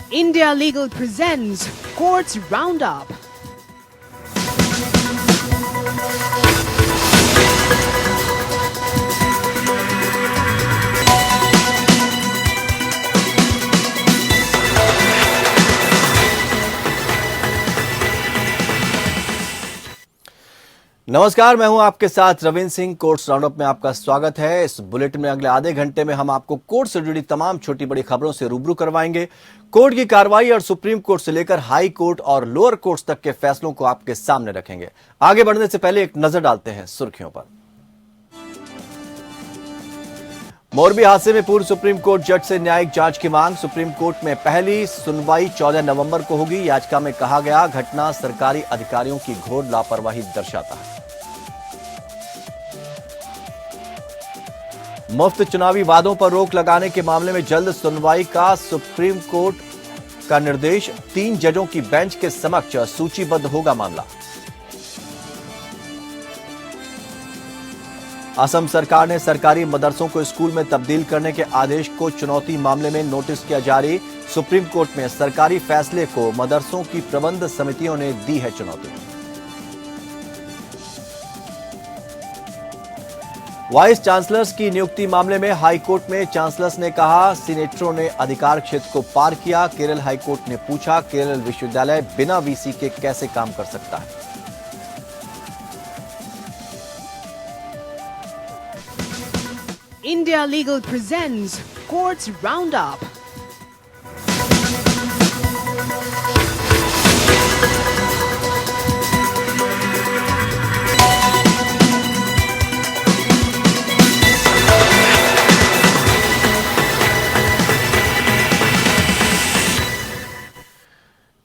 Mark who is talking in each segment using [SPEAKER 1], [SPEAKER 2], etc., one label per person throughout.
[SPEAKER 1] India Legal presents Courts Roundup.
[SPEAKER 2] नमस्कार, मैं हूं आपके साथ रविंद्र सिंह। कोर्ट्स राउंडअप में आपका स्वागत है। इस बुलेटिन में अगले आधे घंटे में हम आपको कोर्ट से जुड़ी तमाम छोटी बड़ी खबरों से रूबरू करवाएंगे। कोर्ट की कार्रवाई और सुप्रीम कोर्ट से लेकर हाई कोर्ट और लोअर कोर्ट तक के फैसलों को आपके सामने रखेंगे। आगे बढ़ने से पहले एक नजर डालते हैं सुर्खियों पर। मोरबी हादसे में पूर्व सुप्रीम कोर्ट जज से न्यायिक जांच की मांग। सुप्रीम कोर्ट में पहली सुनवाई 14 नवंबर को होगी। याचिका में कहा गया, घटना सरकारी अधिकारियों की घोर लापरवाही दर्शाता है। मुफ्त चुनावी वादों पर रोक लगाने के मामले में जल्द सुनवाई का सुप्रीम कोर्ट का निर्देश। 3 जजों की बेंच के समक्ष सूचीबद्ध होगा मामला। असम सरकार ने सरकारी मदरसों को स्कूल में तब्दील करने के आदेश को चुनौती मामले में नोटिस किया जारी। सुप्रीम कोर्ट में सरकारी फैसले को मदरसों की प्रबंध समितियों ने दी है चुनौती। वाइस चांसलर्स की नियुक्ति मामले में हाई कोर्ट में चांसलर्स ने कहा, सीनेटरों ने अधिकार क्षेत्र को पार किया। केरल हाई कोर्ट ने पूछा, केरल विश्वविद्यालय बिना वीसी के कैसे काम कर सकता है।
[SPEAKER 1] India Legal presents Courts Roundup.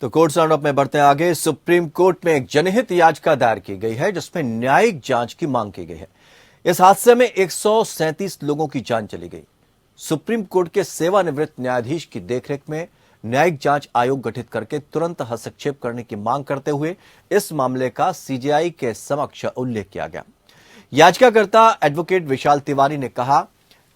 [SPEAKER 2] तो कोर्ट राउंडअप में बढ़ते हैं आगे। सुप्रीम कोर्ट में एक जनहित याचिका दायर की गई है जिसमें न्यायिक जांच की मांग की गई है। इस हादसे में 137 लोगों की जान चली गई। सुप्रीम कोर्ट के सेवानिवृत्त न्यायाधीश की देखरेख में न्यायिक जांच आयोग गठित करके तुरंत हस्तक्षेप करने की मांग करते हुए इस मामले का सीजेआई के समक्ष उल्लेख किया गया। याचिकाकर्ता एडवोकेट विशाल तिवारी ने कहा,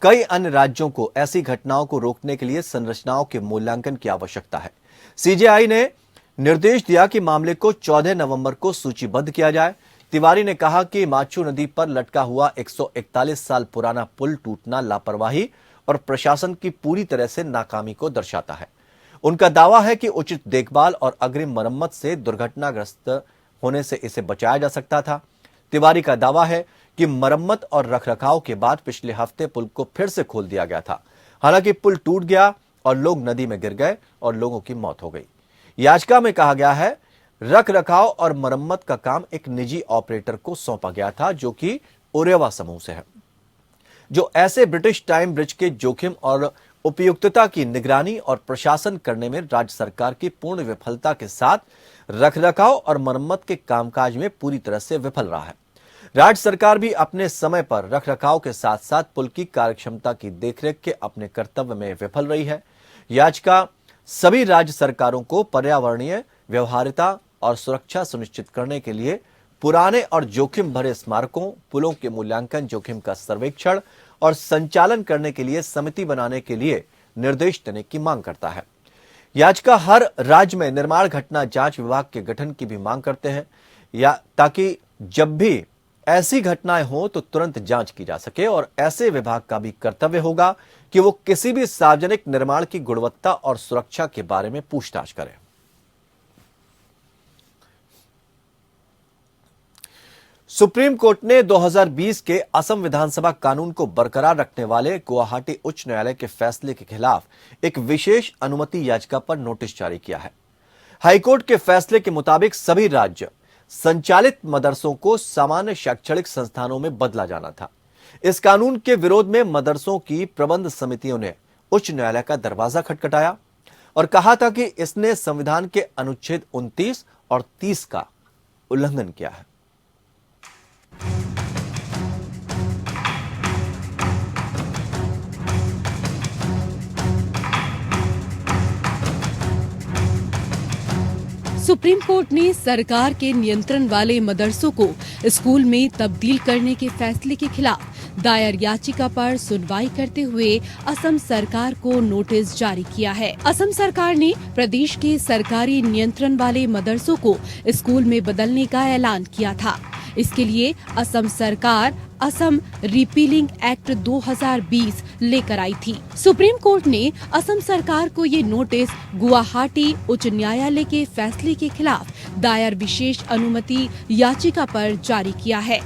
[SPEAKER 2] कई अन्य राज्यों को ऐसी घटनाओं को रोकने के लिए संरचनाओं के मूल्यांकन की आवश्यकता है। सीजेआई ने निर्देश दिया कि मामले को 14 नवंबर को सूचीबद्ध किया जाए। तिवारी ने कहा कि माचू नदी पर लटका हुआ 141 साल पुराना पुल टूटना लापरवाही और प्रशासन की पूरी तरह से नाकामी को दर्शाता है। उनका दावा है कि उचित देखभाल और अग्रिम मरम्मत से दुर्घटनाग्रस्त होने से इसे बचाया जा सकता था। तिवारी का दावा है कि मरम्मत और रखरखाव के बाद पिछले हफ्ते पुल को फिर से खोल दिया गया था। हालांकि पुल टूट गया और लोग नदी में गिर गए और लोगों की मौत हो गई। याचिका में कहा गया है, रख रखाव और मरम्मत का काम एक निजी ऑपरेटर को सौंपा गया था जो कि ओरेवा समूह से है, जो ऐसे ब्रिटिश टाइम ब्रिज के जोखिम और उपयुक्तता की निगरानी और प्रशासन करने में राज्य सरकार की पूर्ण विफलता के साथ रखरखाव और मरम्मत के कामकाज में पूरी तरह से विफल रहा है। राज्य सरकार भी अपने समय पर रखरखाव के साथ साथ पुल की कार्यक्षमता की देखरेख के अपने कर्तव्य में विफल रही है। याचिका सभी राज्य सरकारों को पर्यावरणीय व्यवहार्यता और सुरक्षा सुनिश्चित करने के लिए पुराने और जोखिम भरे स्मारकों, पुलों के मूल्यांकन, जोखिम का सर्वेक्षण और संचालन करने के लिए समिति बनाने के लिए निर्देश देने की मांग करता है। याचिका हर राज्य में निर्माण घटना जांच विभाग के गठन की भी मांग करते हैं, या ताकि जब भी ऐसी घटनाएं हो तो तुरंत जांच की जा सके। और ऐसे विभाग का भी कर्तव्य होगा कि वो किसी भी सार्वजनिक निर्माण की गुणवत्ता और सुरक्षा के बारे में पूछताछ करे। सुप्रीम कोर्ट ने 2020 के असम विधानसभा कानून को बरकरार रखने वाले गुवाहाटी उच्च न्यायालय के फैसले के खिलाफ एक विशेष अनुमति याचिका पर नोटिस जारी किया है। हाईकोर्ट के फैसले के मुताबिक सभी राज्य संचालित मदरसों को सामान्य शैक्षणिक संस्थानों में बदला जाना था। इस कानून के विरोध में मदरसों की प्रबंध समितियों ने उच्च न्यायालय का दरवाजा खटखटाया और कहा था कि इसने संविधान के अनुच्छेद 29 और 30 का उल्लंघन किया है।
[SPEAKER 3] सुप्रीम कोर्ट ने सरकार के नियंत्रण वाले मदरसों को स्कूल में तब्दील करने के फैसले के खिलाफ दायर याचिका पर सुनवाई करते हुए असम सरकार को नोटिस जारी किया है। असम सरकार ने प्रदेश के सरकारी नियंत्रण वाले मदरसों को स्कूल में बदलने का ऐलान किया था। इसके लिए असम सरकार असम रिपीलिंग एक्ट 2020 लेकर आई थी। सुप्रीम कोर्ट ने असम सरकार को ये नोटिस गुवाहाटी उच्च न्यायालय के फैसले के खिलाफ दायर विशेष अनुमति याचिका पर जारी किया है।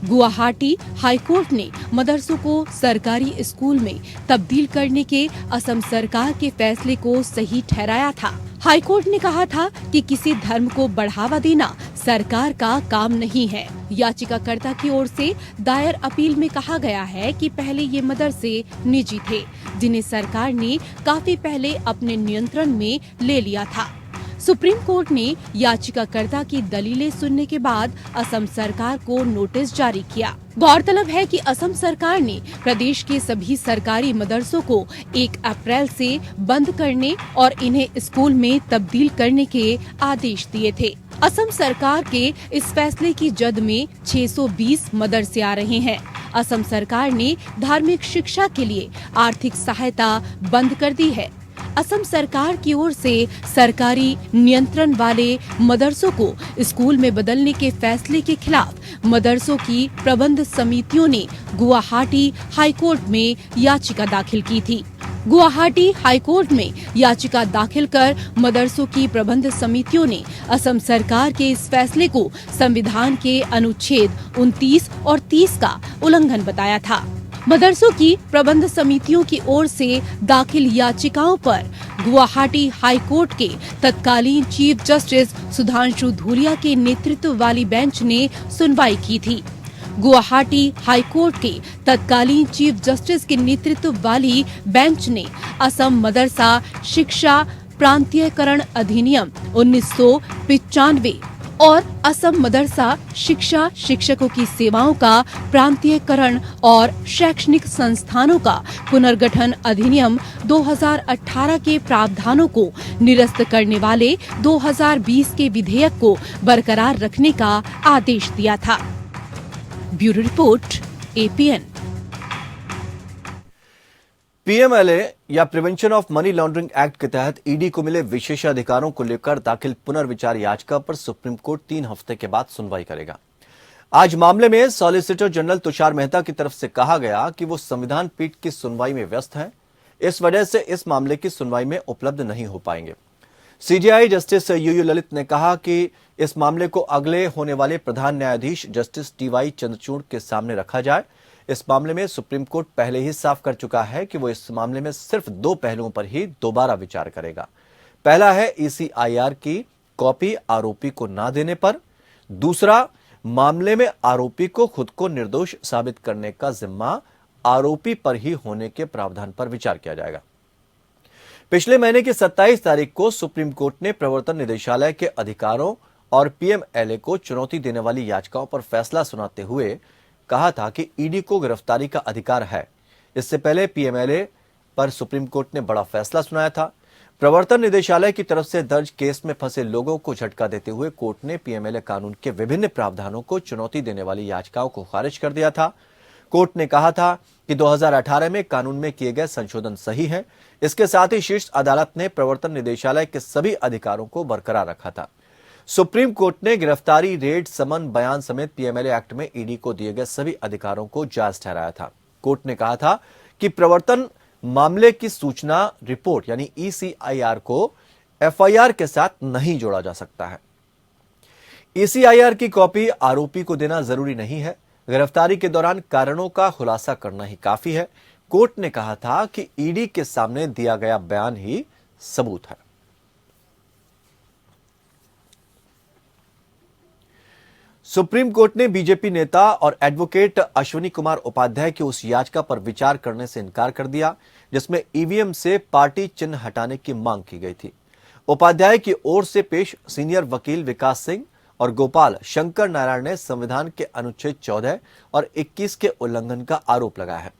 [SPEAKER 3] गुवाहाटी हाईकोर्ट ने मदरसों को सरकारी स्कूल में तब्दील करने के असम सरकार के फैसले को सही ठहराया था। हाईकोर्ट ने कहा था कि किसी धर्म को बढ़ावा देना सरकार का काम नहीं है। याचिकाकर्ता की ओर से दायर अपील में कहा गया है कि पहले ये मदरसे निजी थे, जिन्हें सरकार ने काफी पहले अपने नियंत्रण में ले लिया था। सुप्रीम कोर्ट ने याचिकाकर्ता की दलीलें सुनने के बाद असम सरकार को नोटिस जारी किया। गौरतलब है कि असम सरकार ने प्रदेश के सभी सरकारी मदरसों को 1 अप्रैल से बंद करने और इन्हें स्कूल में तब्दील करने के आदेश दिए थे। असम सरकार के इस फैसले की जद में 620 मदरसे आ रहे हैं। असम सरकार ने धार्मिक शिक्षा के लिए आर्थिक सहायता बंद कर दी है। असम सरकार की ओर से सरकारी नियंत्रण वाले मदरसों को स्कूल में बदलने के फैसले के खिलाफ मदरसों की प्रबंध समितियों ने गुवाहाटी हाईकोर्ट में याचिका दाखिल की थी। गुवाहाटी हाईकोर्ट में याचिका दाखिल कर मदरसों की प्रबंध समितियों ने असम सरकार के इस फैसले को संविधान के अनुच्छेद 29 और 30 का उल्लंघन बताया था। मदरसों की प्रबंध समितियों की ओर से दाखिल याचिकाओं पर गुवाहाटी हाईकोर्ट के तत्कालीन चीफ जस्टिस सुधांशु धूलिया के नेतृत्व वाली बेंच ने सुनवाई की थी। गुवाहाटी हाईकोर्ट के तत्कालीन चीफ जस्टिस के नेतृत्व वाली बेंच ने असम मदरसा शिक्षा प्रांतीयकरण अधिनियम 1995 और असम मदरसा शिक्षा शिक्षकों की सेवाओं का प्रांतीयकरण और शैक्षणिक संस्थानों का पुनर्गठन अधिनियम 2018 के प्रावधानों को निरस्त करने वाले 2020 के विधेयक को बरकरार रखने का आदेश दिया था। Bureau report, APN।
[SPEAKER 2] पीएमएलए या prevention of money laundering act के तहत ईडी को मिले विशेषाधिकारों को लेकर दाखिल पुनर्विचार याचिका पर सुप्रीम कोर्ट 3 हफ्ते के बाद सुनवाई करेगा। आज मामले में सॉलिसिटर जनरल तुषार मेहता की तरफ से कहा गया कि वो संविधान पीठ की सुनवाई में व्यस्त हैं, इस वजह से इस मामले की सुनवाई में उपलब्ध नहीं हो पाएंगे। सीजेआई जस्टिस यूयू ललित ने कहा कि इस मामले को अगले होने वाले प्रधान न्यायाधीश जस्टिस TY चंद्रचूड़ के सामने रखा जाए। इस मामले में सुप्रीम कोर्ट पहले ही साफ कर चुका है कि वो इस मामले में सिर्फ 2 पहलुओं पर ही दोबारा विचार करेगा। पहला है ECIR की कॉपी आरोपी को ना देने पर, दूसरा मामले में आरोपी को खुद को निर्दोष साबित करने का जिम्मा आरोपी पर ही होने के प्रावधान पर विचार किया जाएगा। पिछले महीने की 27 तारीख को सुप्रीम कोर्ट ने प्रवर्तन निदेशालय के अधिकारों और पीएमएलए को चुनौती देने वाली याचिकाओं पर फैसला सुनाते हुए कहा था कि ईडी को गिरफ्तारी का अधिकार है। इससे पहले पीएमएलए पर सुप्रीम कोर्ट ने बड़ा फैसला सुनाया था। प्रवर्तन निदेशालय की तरफ से दर्ज केस में फंसे लोगों को झटका देते हुए कोर्ट ने पीएमएलए कानून के विभिन्न प्रावधानों को चुनौती देने वाली याचिकाओं को खारिज कर दिया था। कोर्ट ने कहा था कि 2018 में कानून में किए गए संशोधन सही हैं। इसके साथ ही शीर्ष अदालत ने प्रवर्तन निदेशालय के सभी अधिकारों को बरकरार रखा था। सुप्रीम कोर्ट ने गिरफ्तारी, रेड, समन, बयान समेत पीएमएलए एक्ट में ईडी को दिए गए सभी अधिकारों को जायज ठहराया था। कोर्ट ने कहा था कि प्रवर्तन मामले की सूचना रिपोर्ट यानी ECIR को FIR के साथ नहीं जोड़ा जा सकता है। ECIR की कॉपी आरोपी को देना जरूरी नहीं है। गिरफ्तारी के दौरान कारणों का खुलासा करना ही काफी है। कोर्ट ने कहा था कि ईडी के सामने दिया गया बयान ही सबूत है। सुप्रीम कोर्ट ने बीजेपी नेता और एडवोकेट अश्विनी कुमार उपाध्याय की उस याचिका पर विचार करने से इनकार कर दिया जिसमें ईवीएम से पार्टी चिन्ह हटाने की मांग की गई थी। उपाध्याय की ओर से पेश सीनियर वकील विकास सिंह और गोपाल शंकर नारायण ने संविधान के अनुच्छेद 14 और 21 के उल्लंघन का आरोप लगाया है।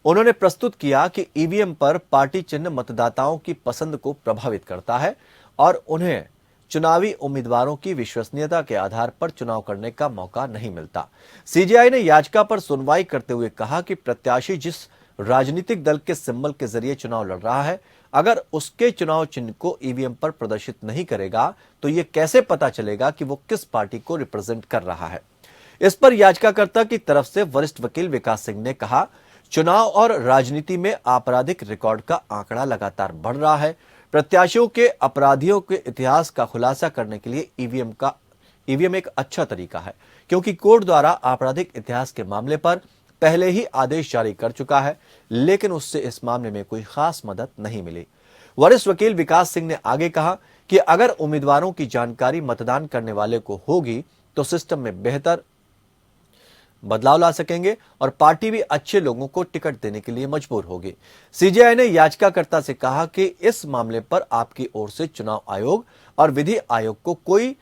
[SPEAKER 2] उन्होंने प्रस्तुत किया कि ईवीएम पर पार्टी चिन्ह मतदाताओं की पसंद को प्रभावित करता है और उन्हें चुनावी उम्मीदवारों की विश्वसनीयता के आधार पर चुनाव करने का मौका नहीं मिलता। सीजेआई ने याचिका पर सुनवाई करते हुए कहा कि प्रत्याशी जिस राजनीतिक दल के सिंबल के जरिए चुनाव लड़ रहा है, अगर उसके चुनाव चिन्ह को ईवीएम पर प्रदर्शित नहीं करेगा तो ये कैसे पता चलेगा कि वो किस पार्टी को रिप्रेजेंट कर रहा है। इस पर याचिकाकर्ता की तरफ से वरिष्ठ वकील विकास सिंह ने कहा, चुनाव और राजनीति में आपराधिक रिकॉर्ड का आंकड़ा लगातार बढ़ रहा है। प्रत्याशियों के अपराधियों के इतिहास का खुलासा करने के लिए ईवीएम एक अच्छा तरीका है, क्योंकि कोर्ट द्वारा आपराधिक इतिहास के मामले पर पहले ही आदेश जारी कर चुका है, लेकिन उससे इस मामले में कोई खास मदद नहीं मिली। वरिष्ठ वकील विकास सिंह ने आगे कहा कि अगर उम्मीदवारों की जानकारी मतदान करने वाले को होगी तो सिस्टम में बेहतर बदलाव ला सकेंगे और पार्टी भी अच्छे लोगों को टिकट देने के लिए मजबूर होगी। सीजेआई ने याचिकाकर्ता से कहा कि इस मामले पर आपकी ओर से चुनाव आयोग और विधि आयोग को कोई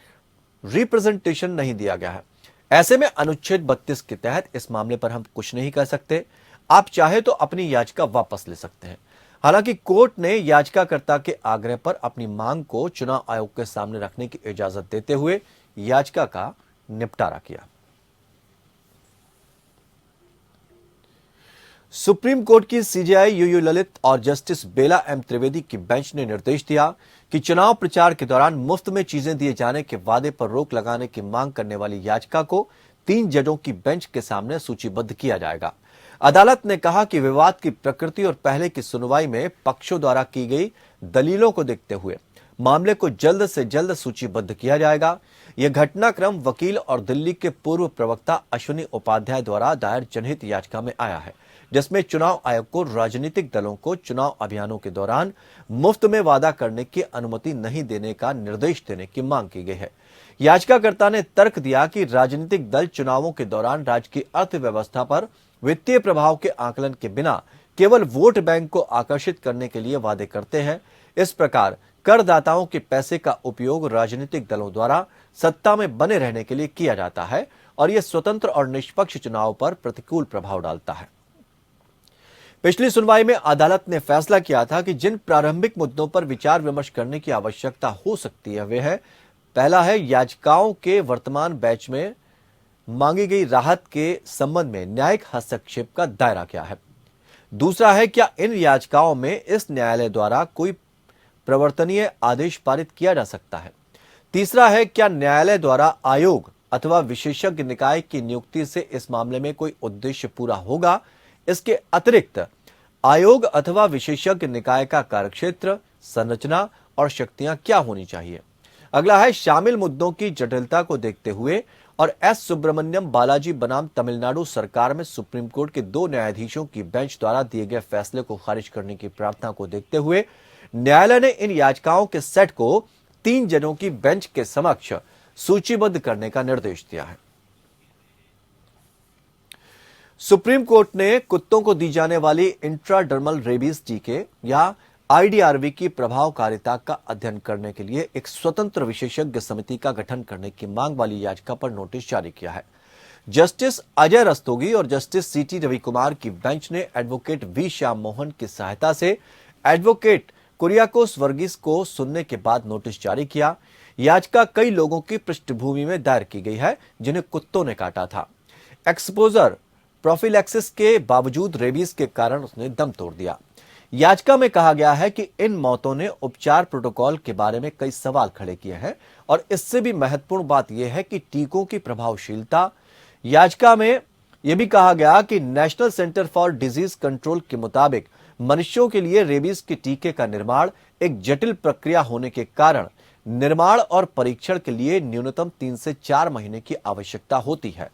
[SPEAKER 2] रिप्रेजेंटेशन नहीं दिया गया है। ऐसे में अनुच्छेद 32 के तहत इस मामले पर हम कुछ नहीं कर सकते। आप चाहे तो अपनी याचिका वापस ले सकते हैं। हालांकि कोर्ट ने याचिकाकर्ता के आग्रह पर अपनी मांग को चुनाव आयोग के सामने रखने की इजाजत देते हुए याचिका का निपटारा किया। सुप्रीम कोर्ट की सीजेआई यूयू ललित और जस्टिस बेला एम त्रिवेदी की बेंच ने निर्देश दिया कि चुनाव प्रचार के दौरान मुफ्त में चीजें दिए जाने के वादे पर रोक लगाने की मांग करने वाली याचिका को 3 जजों की बेंच के सामने सूचीबद्ध किया जाएगा। अदालत ने कहा कि विवाद की प्रकृति और पहले की सुनवाई में पक्षों द्वारा की गई दलीलों को देखते हुए मामले को जल्द से जल्द सूचीबद्ध किया जाएगा। यह घटनाक्रम वकील और दिल्ली के पूर्व प्रवक्ता अश्विनी उपाध्याय द्वारा दायर जनहित याचिका में आया है, जिसमें चुनाव आयोग को राजनीतिक दलों को चुनाव अभियानों के दौरान मुफ्त में वादा करने की अनुमति नहीं देने का निर्देश देने की मांग की गई है। याचिकाकर्ता ने तर्क दिया कि राजनीतिक दल चुनावों के दौरान राज्य की अर्थव्यवस्था पर वित्तीय प्रभाव के आकलन के बिना केवल वोट बैंक को आकर्षित करने के लिए वादे करते हैं। इस प्रकार करदाताओं के पैसे का उपयोग राजनीतिक दलों द्वारा सत्ता में बने रहने के लिए किया जाता है और यह स्वतंत्र और निष्पक्ष चुनाव पर प्रतिकूल प्रभाव डालता है। पिछली सुनवाई में अदालत ने फैसला किया था कि जिन प्रारंभिक मुद्दों पर विचार विमर्श करने की आवश्यकता हो सकती है वे है, पहला है याचिकाओं के वर्तमान बैच में मांगी गई राहत के संबंध में न्यायिक हस्तक्षेप का दायरा क्या है। दूसरा है, क्या इन याचिकाओं में इस न्यायालय द्वारा कोई प्रवर्तनीय आदेश पारित किया जा सकता है। तीसरा है, क्या न्यायालय द्वारा आयोग अथवा विशेषज्ञ निकाय की नियुक्ति से इस मामले में कोई उद्देश्य पूरा होगा। इसके अतिरिक्त आयोग अथवा विशेषज्ञ निकाय का कार्यक्षेत्र, संरचना और शक्तियां क्या होनी चाहिए। अगला है, शामिल मुद्दों की जटिलता को देखते हुए और एस सुब्रमण्यम बालाजी बनाम तमिलनाडु सरकार में सुप्रीम कोर्ट के 2 न्यायाधीशों की बेंच द्वारा दिए गए फैसले को खारिज करने की प्रार्थना को देखते हुए न्यायालय ने इन याचिकाओं के सेट को 3 जजों की बेंच के समक्ष सूचीबद्ध करने का निर्देश दिया है। सुप्रीम कोर्ट ने कुत्तों को दी जाने वाली इंट्राडर्मल रेबीज टीके या आईडीआरवी की प्रभावकारिता का अध्ययन करने के लिए एक स्वतंत्र विशेषज्ञ समिति का गठन करने की मांग वाली याचिका पर नोटिस जारी किया है। जस्टिस अजय रस्तोगी और जस्टिस सीटी रविकुमार की बेंच ने एडवोकेट वी श्याम मोहन की सहायता से एडवोकेट कुरियाकोस वर्गीस को सुनने के बाद नोटिस जारी किया। याचिका कई लोगों की पृष्ठभूमि में दायर की गई है जिन्हें कुत्तों ने काटा था। एक्सपोजर प्रोफिलैक्सिस के बावजूद रेबीज के कारण उसने दम तोड़ दिया। याचिका में कहा गया है कि इन मौतों ने उपचार प्रोटोकॉल के बारे में कई सवाल खड़े किए हैं और इससे भी महत्वपूर्ण बात यह है कि टीकों की प्रभावशीलता। याचिका में यह भी कहा गया कि national centre for disease control के मुताबिक मनुष्यों के लिए रेबीज के टीके का निर्माण एक जटिल प्रक्रिया होने के कारण निर्माण और परीक्षण के लिए न्यूनतम 3 से 4 महीने की आवश्यकता होती है।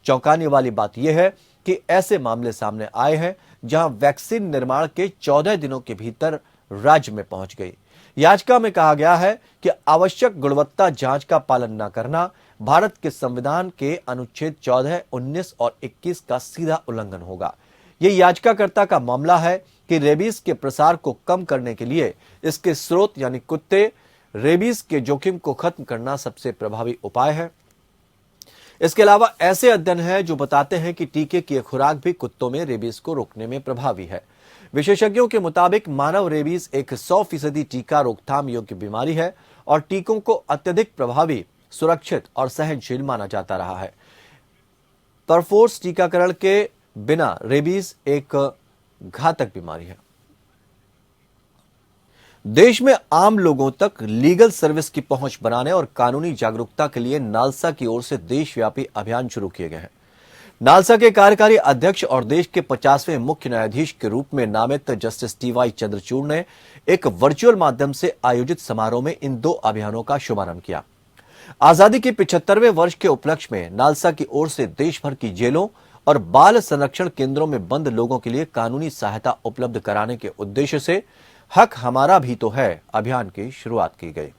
[SPEAKER 2] चौंकाने वाली बात यह है कि ऐसे मामले सामने आए हैं जहां वैक्सीन निर्माण के 14 दिनों के भीतर राज्य में पहुंच गई। याचिका में कहा गया है कि आवश्यक गुणवत्ता जांच का पालन न करना भारत के संविधान के अनुच्छेद 14, 19 और 21 का सीधा उल्लंघन होगा। यह याचिकाकर्ता का मामला है कि रेबीज के प्रसार को कम करने के लिए इसके स्रोत यानी कुत्ते, रेबीज के जोखिम को खत्म करना सबसे प्रभावी उपाय है। इसके अलावा ऐसे अध्ययन हैं जो बताते हैं कि टीके की खुराक भी कुत्तों में रेबीज को रोकने में प्रभावी है। विशेषज्ञों के मुताबिक मानव रेबीज एक 100% टीका रोकथाम योग्य बीमारी है और टीकों को अत्यधिक प्रभावी, सुरक्षित और सहनशील माना जाता रहा है। परफोर्स टीकाकरण के बिना रेबीज एक घातक बीमारी है। देश में आम लोगों तक लीगल सर्विस की पहुंच बनाने और कानूनी जागरूकता के लिए नालसा की ओर से देशव्यापी अभियान शुरू किए गए हैं। नालसा के कार्यकारी अध्यक्ष और देश के 50वें मुख्य न्यायाधीश के रूप में नामित जस्टिस टी.वाई. चंद्रचूड़ ने एक वर्चुअल माध्यम से आयोजित समारोह में इन 2 अभियानों का शुभारंभ किया। आजादी के 75वें वर्ष के उपलक्ष्य में नालसा की ओर से देश भर की जेलों और बाल संरक्षण केंद्रों में बंद लोगों के लिए कानूनी सहायता उपलब्ध कराने के उद्देश्य से हक हमारा भी तो है अभियान की शुरुआत की गई।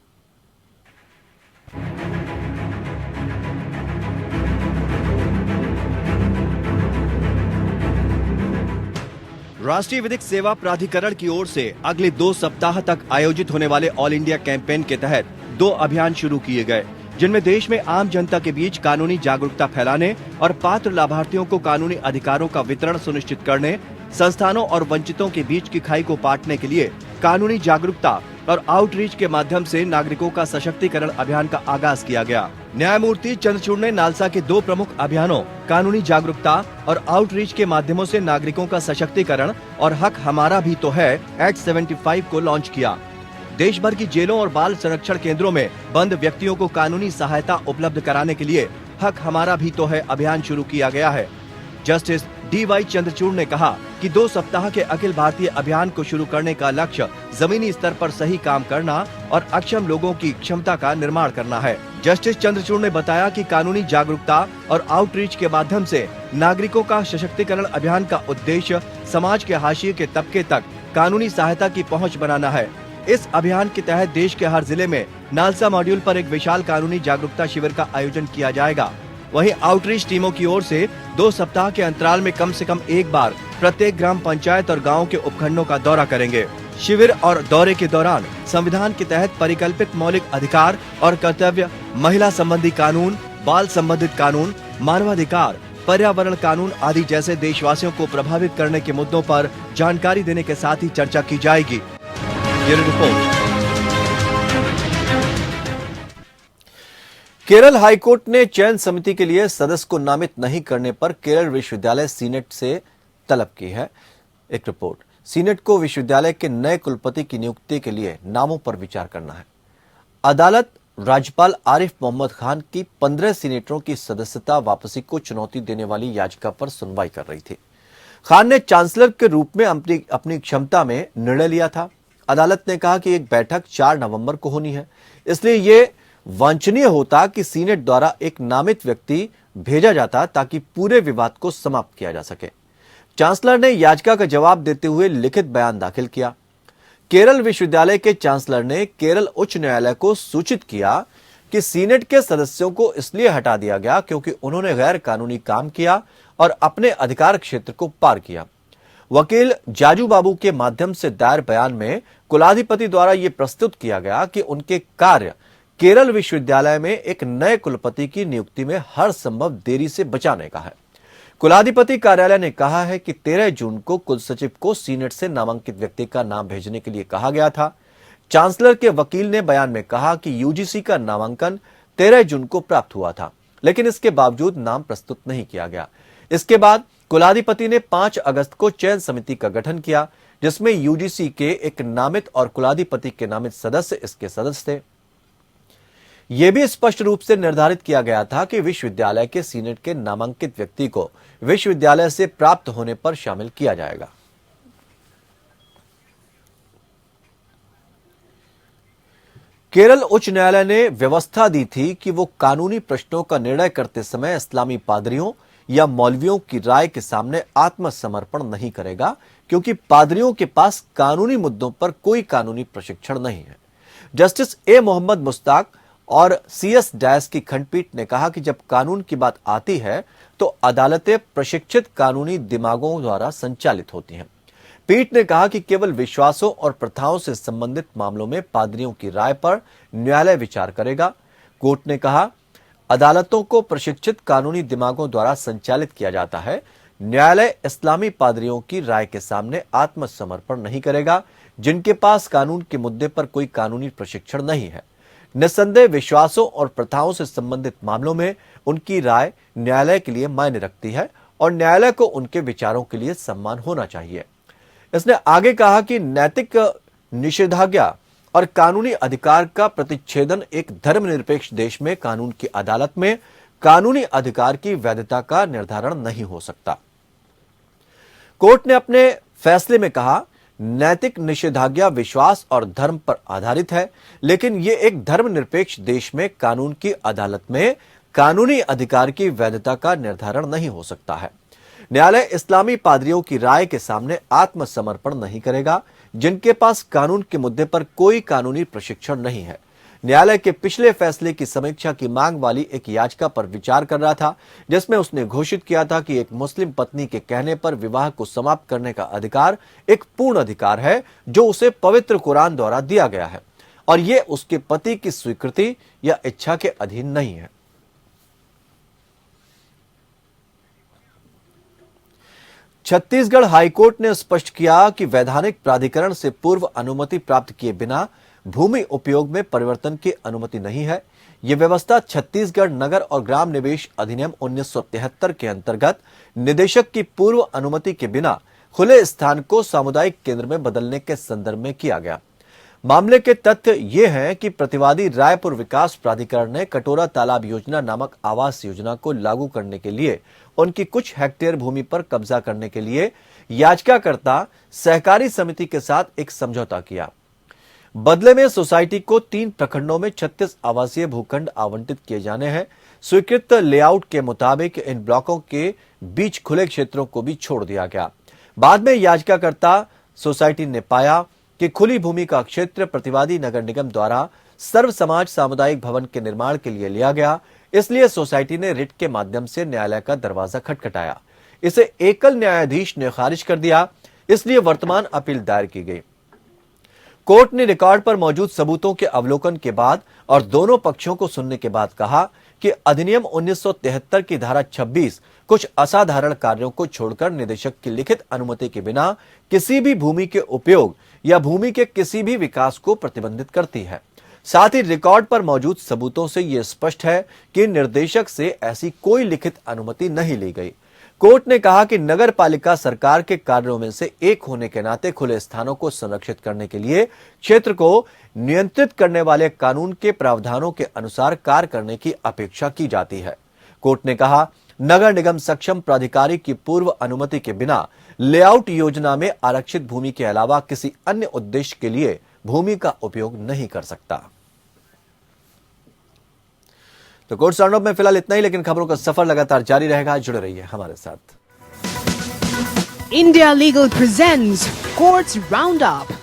[SPEAKER 2] राष्ट्रीय विधिक सेवा प्राधिकरण की ओर से अगले 2 सप्ताह तक आयोजित होने वाले ऑल इंडिया कैंपेन के तहत 2 अभियान शुरू किए गए, जिनमें देश में आम जनता के बीच कानूनी जागरूकता फैलाने और पात्र लाभार्थियों को कानूनी अधिकारों का वितरण सुनिश्चित करने, संस्थानों और वंचितों के बीच की खाई को पाटने के लिए कानूनी जागरूकता और आउटरीच के माध्यम से नागरिकों का सशक्तिकरण अभियान का आगाज किया गया। न्यायमूर्ति चंद्रचूड़ ने नालसा के 2 प्रमुख अभियानों कानूनी जागरूकता और आउटरीच के माध्यमों से नागरिकों का सशक्तिकरण और हक हमारा भी तो है एक्ट 75 को लॉन्च किया। देश भर की जेलों और बाल संरक्षण केंद्रों में बंद व्यक्तियों को कानूनी सहायता उपलब्ध कराने के लिए हक हमारा भी तो है अभियान शुरू किया गया है। Justice D.Y.. चंद्रचूड़ ने कहा कि 2 सप्ताह के अखिल भारतीय अभियान को शुरू करने का लक्ष्य जमीनी स्तर पर सही काम करना और अक्षम लोगों की क्षमता का निर्माण करना है। जस्टिस चंद्रचूड़ ने बताया कि कानूनी जागरूकता और आउटरीच के माध्यम से नागरिकों का सशक्तिकरण अभियान का उद्देश्य समाज के हाशिए के तबके तक कानूनी सहायता की पहुँच बनाना है। इस अभियान के तहत देश के हर जिले में नालसा मॉड्यूल पर एक विशाल कानूनी जागरूकता शिविर का आयोजन किया जाएगा। वहीं आउटरीच टीमों की ओर से 2 सप्ताह के अंतराल में कम से कम एक बार प्रत्येक ग्राम पंचायत और गांव के उपखंडों का दौरा करेंगे। शिविर और दौरे के दौरान संविधान के तहत परिकल्पित मौलिक अधिकार और कर्तव्य, महिला संबंधी कानून, बाल संबंधित कानून, मानवाधिकार, पर्यावरण कानून आदि जैसे देशवासियों को प्रभावित करने के मुद्दों पर जानकारी देने के साथ ही चर्चा की जाएगी। रिपोर्ट। केरल हाईकोर्ट ने चयन समिति के लिए सदस्य को नामित नहीं करने पर केरल विश्वविद्यालय सीनेट से तलब की है। एक रिपोर्ट। सीनेट को विश्वविद्यालय के नए कुलपति की नियुक्ति के लिए नामों पर विचार करना है। अदालत राज्यपाल आरिफ मोहम्मद खान की 15 सीनेटरों की सदस्यता वापसी को चुनौती देने वाली याचिका पर सुनवाई कर रही थी। खान ने चांसलर के रूप में अपनी क्षमता में निर्णय लिया था। अदालत ने कहा कि एक बैठक 4 नवंबर को होनी है, इसलिए ये वांछनीय होता कि सीनेट द्वारा एक नामित व्यक्ति भेजा जाता ताकि पूरे विवाद को समाप्त किया जा सके। चांसलर ने याचिका का जवाब देते हुए लिखित बयान दाखिल किया। केरल विश्वविद्यालय के चांसलर ने केरल उच्च न्यायालय को सूचित किया कि सीनेट के सदस्यों को इसलिए हटा दिया गया क्योंकि उन्होंने गैर कानूनी काम किया और अपने अधिकार क्षेत्र को पार किया। वकील जाजू बाबू के माध्यम से दायर बयान में कुलाधिपति द्वारा यह प्रस्तुत किया गया कि उनके कार्य केरल विश्वविद्यालय में एक नए कुलपति की नियुक्ति में हर संभव देरी से बचाने का है। कुलाधिपति कार्यालय ने कहा है कि 13 जून को कुलसचिव को सीनेट से नामांकित व्यक्ति का नाम भेजने के लिए कहा गया था। चांसलर के वकील ने बयान में कहा कि यूजीसी का नामांकन 13 जून को प्राप्त हुआ था, लेकिन इसके बावजूद नाम प्रस्तुत नहीं किया गया। इसके बाद कुलाधिपति ने 5 अगस्त को चयन समिति का गठन किया, जिसमें यूजीसी के एक नामित और कुलाधिपति के नामित सदस्य इसके सदस्य थे। यह भी स्पष्ट रूप से निर्धारित किया गया था कि विश्वविद्यालय के सीनेट के नामांकित व्यक्ति को विश्वविद्यालय से प्राप्त होने पर शामिल किया जाएगा। केरल उच्च न्यायालय ने व्यवस्था दी थी कि वो कानूनी प्रश्नों का निर्णय करते समय इस्लामी पादरियों या मौलवियों की राय के सामने आत्मसमर्पण नहीं करेगा, क्योंकि पादरियों के पास कानूनी मुद्दों पर कोई कानूनी प्रशिक्षण नहीं है। जस्टिस ए मोहम्मद मुश्ताक और सीएस डायस की खंडपीठ ने कहा कि जब कानून की बात आती है तो अदालतें प्रशिक्षित कानूनी दिमागों द्वारा संचालित होती हैं। पीठ ने कहा कि केवल विश्वासों और प्रथाओं से संबंधित मामलों में पादरियों की राय पर न्यायालय विचार करेगा। कोर्ट ने कहा, अदालतों को प्रशिक्षित कानूनी दिमागों द्वारा संचालित किया जाता है, न्यायालय इस्लामी पादरियों की राय के सामने आत्मसमर्पण नहीं करेगा, जिनके पास कानून के मुद्दे पर कोई कानूनी प्रशिक्षण नहीं है। निस्संदेह विश्वासों और प्रथाओं से संबंधित मामलों में उनकी राय न्यायालय के लिए मायने रखती है और न्यायालय को उनके विचारों के लिए सम्मान होना चाहिए। इसने आगे कहा कि नैतिक निषेधाज्ञा और कानूनी अधिकार का प्रतिच्छेदन एक धर्मनिरपेक्ष देश में कानून की अदालत में कानूनी अधिकार की वैधता का निर्धारण नहीं हो सकता। कोर्ट ने अपने फैसले में कहा, नैतिक निषेधाज्ञा विश्वास और धर्म पर आधारित है, लेकिन यह एक धर्मनिरपेक्ष देश में कानून की अदालत में कानूनी अधिकार की वैधता का निर्धारण नहीं हो सकता है। न्यायालय इस्लामी पादरियों की राय के सामने आत्मसमर्पण नहीं करेगा, जिनके पास कानून के मुद्दे पर कोई कानूनी प्रशिक्षण नहीं है। न्यायालय के पिछले फैसले की समीक्षा की मांग वाली एक याचिका पर विचार कर रहा था, जिसमें उसने घोषित किया था कि एक मुस्लिम पत्नी के कहने पर विवाह को समाप्त करने का अधिकार एक पूर्ण अधिकार है जो उसे पवित्र कुरान द्वारा दिया गया है और यह उसके पति की स्वीकृति या इच्छा के अधीन नहीं है। छत्तीसगढ़ हाईकोर्ट ने स्पष्ट किया कि वैधानिक प्राधिकरण से पूर्व अनुमति प्राप्त किए बिना भूमि उपयोग में परिवर्तन की अनुमति नहीं है। यह व्यवस्था छत्तीसगढ़ नगर और ग्राम निवेश अधिनियम 1973 के अंतर्गत निदेशक की पूर्व अनुमति के बिना खुले स्थान को सामुदायिक केंद्र में बदलने के संदर्भ में किया गया। मामले के तथ्य ये हैं कि प्रतिवादी रायपुर विकास प्राधिकरण ने कटोरा तालाब योजना नामक आवास योजना को लागू करने के लिए उनकी कुछ हेक्टेयर भूमि पर कब्जा करने के लिए याचिकाकर्ता सहकारी समिति के साथ एक समझौता किया। बदले में सोसाइटी को 3 प्रखंडों में 36 आवासीय भूखंड आवंटित किए जाने हैं। स्वीकृत लेआउट के मुताबिक इन ब्लॉकों के बीच खुले क्षेत्रों को भी छोड़ दिया गया। बाद में याचिकाकर्ता सोसाइटी ने पाया कि खुली भूमि का क्षेत्र प्रतिवादी नगर निगम द्वारा सर्व समाज सामुदायिक भवन के निर्माण के लिए लिया गया, इसलिए सोसाइटी ने रिट के माध्यम से न्यायालय का दरवाजा खटखटाया। इसे एकल न्यायाधीश ने खारिज कर दिया, इसलिए वर्तमान अपील दायर की गई। कोर्ट ने रिकॉर्ड पर मौजूद सबूतों के अवलोकन के बाद और दोनों पक्षों को सुनने के बाद कहा कि अधिनियम 1973 की धारा 26 कुछ असाधारण कार्यों को छोड़कर निदेशक की लिखित अनुमति के बिना किसी भी भूमि के उपयोग या भूमि के किसी भी विकास को प्रतिबंधित करती है। साथ ही रिकॉर्ड पर मौजूद सबूतों से यह स्पष्ट है कि निर्देशक से ऐसी कोई लिखित अनुमति नहीं ली गई। कोर्ट ने कहा कि नगर पालिका सरकार के कार्यों में से एक होने के नाते खुले स्थानों को संरक्षित करने के लिए क्षेत्र को नियंत्रित करने वाले कानून के प्रावधानों के अनुसार कार्य करने की अपेक्षा की जाती है। कोर्ट ने कहा, नगर निगम सक्षम प्राधिकारी की पूर्व अनुमति के बिना लेआउट योजना में आरक्षित भूमि के अलावा किसी अन्य उद्देश्य के लिए भूमि का उपयोग नहीं कर सकता। तो कोर्ट साउंड में फिलहाल इतना ही, लेकिन खबरों का सफर लगातार जारी रहेगा। जुड़े रहिए हमारे साथ।
[SPEAKER 1] India Legal presents Courts Roundup.